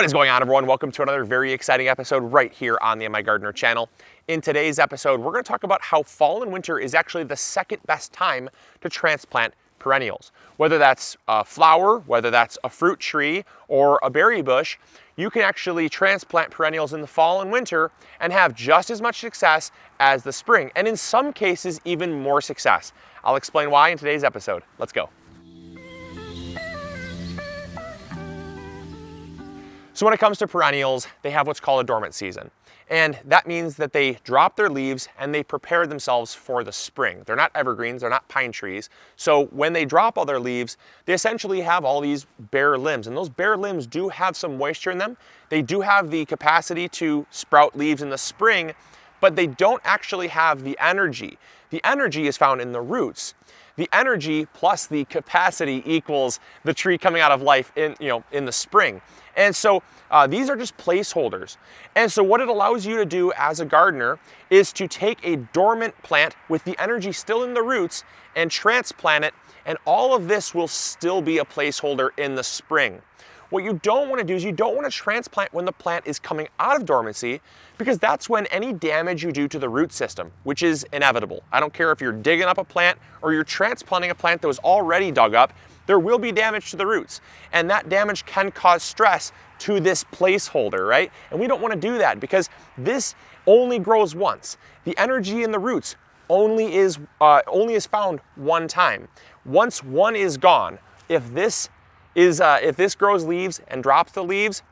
What is going on, everyone? Welcome to another very exciting episode right here on the MIgardener channel. In today's episode, we're going to talk about how fall and winter is actually the second best time to transplant perennials. Whether that's a flower, whether that's a fruit tree, or a berry bush, you can actually transplant perennials in the fall and winter and have just as much success as the spring, and in some cases, even more success. I'll explain why in today's episode. Let's go. So when it comes to perennials, they have what's called a dormant season. And that means that they drop their leaves and they prepare themselves for the spring. They're not evergreens, they're not pine trees. So when they drop all their leaves, they essentially have all these bare limbs. And those bare limbs do have some moisture in them. They do have the capacity to sprout leaves in the spring, but they don't actually have the energy. The energy is found in the roots. The energy plus the capacity equals the tree coming out of life in the spring. And so these are just placeholders. And so what it allows you to do as a gardener is to take a dormant plant with the energy still in the roots and transplant it, and all of this will still be a placeholder in the spring. What you don't want to do is you don't want to transplant when the plant is coming out of dormancy, because that's when any damage you do to the root system, which is inevitable. I don't care if you're digging up a plant or you're transplanting a plant that was already dug up, there will be damage to the roots. And that damage can cause stress to this placeholder, right? And we don't want to do that because this only grows once. The energy in the roots only is found one time. Once one is gone, if this grows leaves and drops the leaves,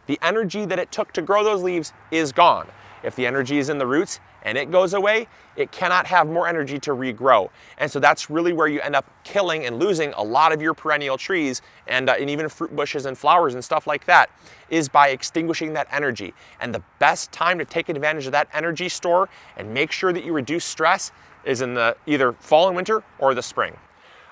the energy that it took to grow those leaves is gone. If the energy is in the roots and it goes away, it cannot have more energy to regrow. And so that's really where you end up killing and losing a lot of your perennial trees and even fruit bushes and flowers and stuff like that, is by extinguishing that energy. And the best time to take advantage of that energy store and make sure that you reduce stress is in the either fall and winter or the spring.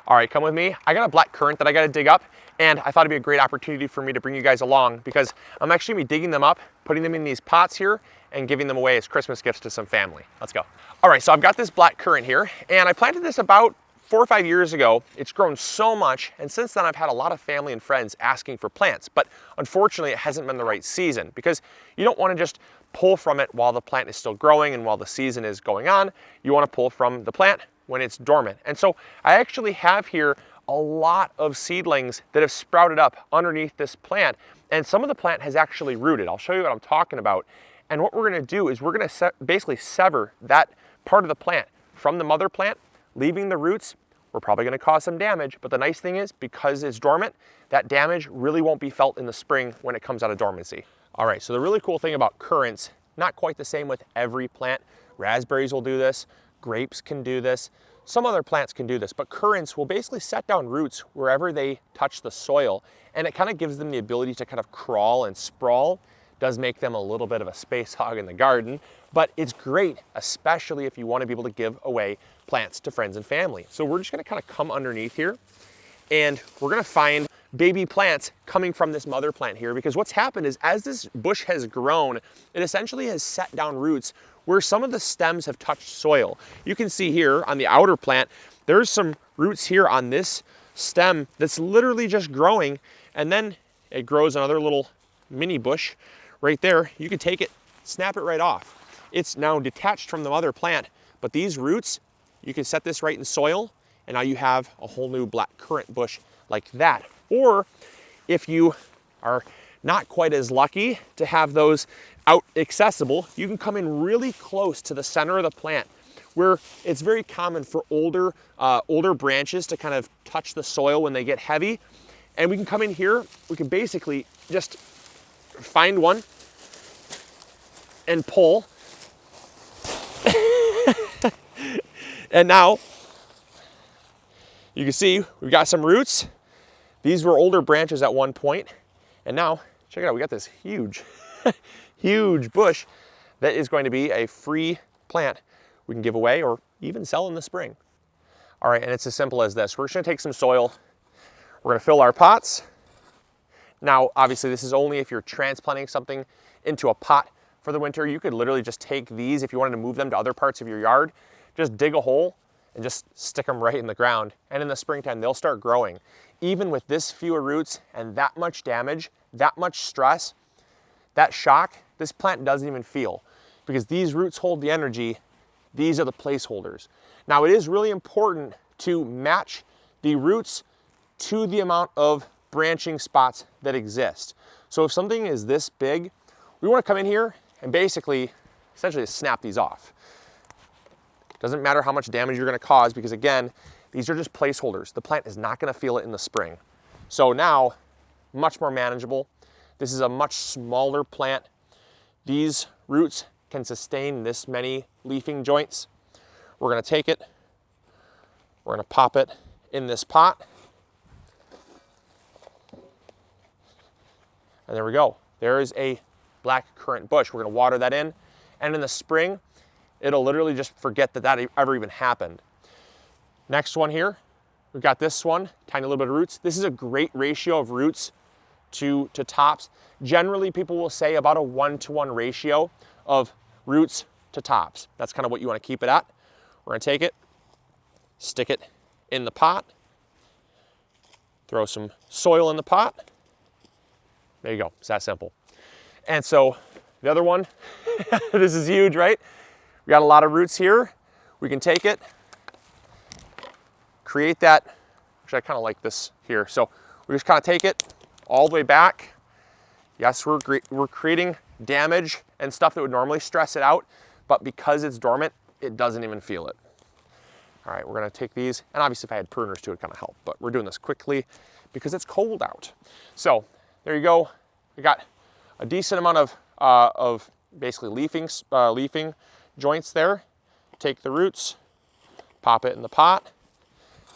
All right, come with me. I got a black currant that I got to dig up, and I thought it'd be a great opportunity for me to bring you guys along because I'm actually gonna be digging them up, putting them in these pots here, and giving them away as Christmas gifts to some family. Let's go. All right, so I've got this black currant here, and I planted this about 4 or 5 years ago. It's grown so much, and since then I've had a lot of family and friends asking for plants, but unfortunately it hasn't been the right season because you don't want to just pull from it while the plant is still growing and while the season is going on. You want to pull from the plant when it's dormant. And so I actually have here a lot of seedlings that have sprouted up underneath this plant, and some of the plant has actually rooted. I'll show you what I'm talking about. And what we're going to do is we're going to basically sever that part of the plant from the mother plant, leaving the roots. We're probably going to cause some damage, but the nice thing is because it's dormant, that damage really won't be felt in the spring when it comes out of dormancy. All right, so the really cool thing about currants, not quite the same with every plant. Raspberries will do this, grapes can do this, some other plants can do this, but currants will basically set down roots wherever they touch the soil, and it kind of gives them the ability to kind of crawl and sprawl. Does make them a little bit of a space hog in the garden, but it's great, especially if you want to be able to give away plants to friends and family. So we're just going to kind of come underneath here, and we're going to find baby plants coming from this mother plant here, because what's happened is as this bush has grown, it essentially has set down roots where some of the stems have touched soil. You can see here on the outer plant, there's some roots here on this stem that's literally just growing, and then it grows another little mini bush right there. You can take it, snap it right off. It's now detached from the mother plant, but these roots, you can set this right in soil, and now you have a whole new black currant bush like that. Or if you are not quite as lucky to have those out accessible, you can come in really close to the center of the plant, where it's very common for older branches to kind of touch the soil when they get heavy. And we can come in here, we can basically just find one and pull. And now you can see we've got some roots. These were older branches at one point, and now check it out, we got this huge huge bush that is going to be a free plant we can give away or even sell in the spring. All right, and it's as simple as this. We're just gonna take some soil, we're gonna fill our pots. Now, obviously this is only if you're transplanting something into a pot for the winter. You could literally just take these, if you wanted to move them to other parts of your yard, just dig a hole and just stick them right in the ground. And in the springtime, they'll start growing. Even with this fewer roots and that much damage, that much stress, that shock, this plant doesn't even feel, because these roots hold the energy. These are the placeholders. Now, it is really important to match the roots to the amount of branching spots that exist. So if something is this big, we want to come in here and basically, essentially snap these off. Doesn't matter how much damage you're going to cause, because again, these are just placeholders. The plant is not going to feel it in the spring. So now, much more manageable. This is a much smaller plant. These roots can sustain this many leafing joints. We're going to take it, we're going to pop it in this pot. And there we go. There is a black currant bush. We're going to water that in. And in the spring, it'll literally just forget that that ever even happened. Next one here, we've got this one, tiny little bit of roots. This is a great ratio of roots to tops. Generally, people will say about a 1-to-1 ratio of roots to tops. That's kind of what you want to keep it at. We're going to take it, stick it in the pot, throw some soil in the pot. There you go, it's that simple. And so the other one, this is huge, right? We got a lot of roots here. We can take it, create that, actually I kind of like this here. So we just kind of take it all the way back. Yes, we're creating damage and stuff that would normally stress it out, but because it's dormant, it doesn't even feel it. All right, we're gonna take these, and obviously if I had pruners too, it kind of help, but we're doing this quickly because it's cold out. So there you go. We got a decent amount of basically leafing joints there. Take the roots, pop it in the pot,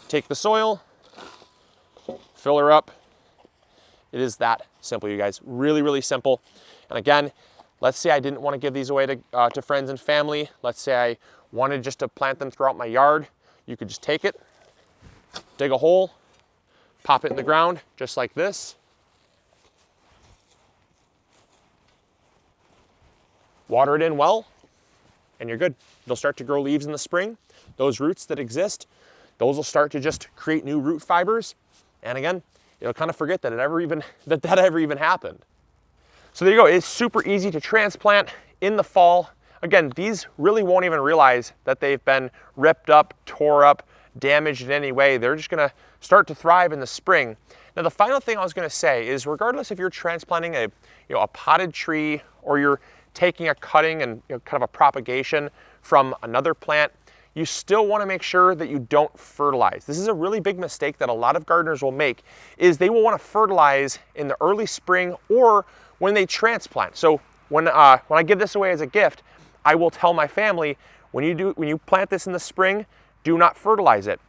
take the soil, fill her up. It is that simple, you guys. Really, really simple. And again, let's say I didn't want to give these away to friends and family. Let's say I wanted just to plant them throughout my yard. You could just take it, dig a hole, pop it in the ground, just like this. Water it in well, and you're good. They'll start to grow leaves in the spring. Those roots that exist, those will start to just create new root fibers. And again, you'll kind of forget that that ever even happened. So there you go. It's super easy to transplant in the fall. Again, these really won't even realize that they've been ripped up, tore up, damaged in any way. They're just going to start to thrive in the spring. Now, the final thing I was going to say is, regardless if you're transplanting a potted tree or you're taking a cutting and kind of a propagation from another plant, you still want to make sure that you don't fertilize. This is a really big mistake that a lot of gardeners will make, is they will want to fertilize in the early spring or when they transplant. So when I give this away as a gift, I will tell my family, when you plant this in the spring, do not fertilize it.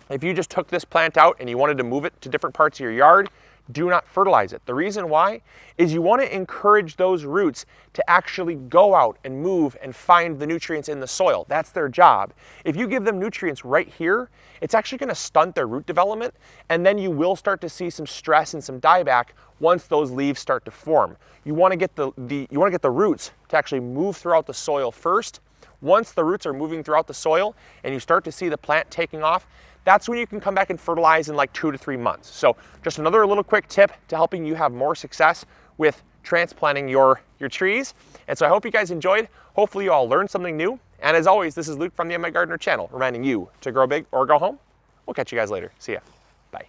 If you just took this plant out and you wanted to move it to different parts of your yard, do not fertilize it. The reason why is you want to encourage those roots to actually go out and move and find the nutrients in the soil. That's their job. If you give them nutrients right here, it's actually going to stunt their root development, and then you will start to see some stress and some dieback once those leaves start to form. You want to get the roots to actually move throughout the soil first. Once the roots are moving throughout the soil and you start to see the plant taking off, that's when you can come back and fertilize in like 2 to 3 months. So just another little quick tip to helping you have more success with transplanting your trees. And so I hope you guys enjoyed. Hopefully you all learned something new. And as always, this is Luke from the MIgardener channel, reminding you to grow big or go home. We'll catch you guys later. See ya. Bye.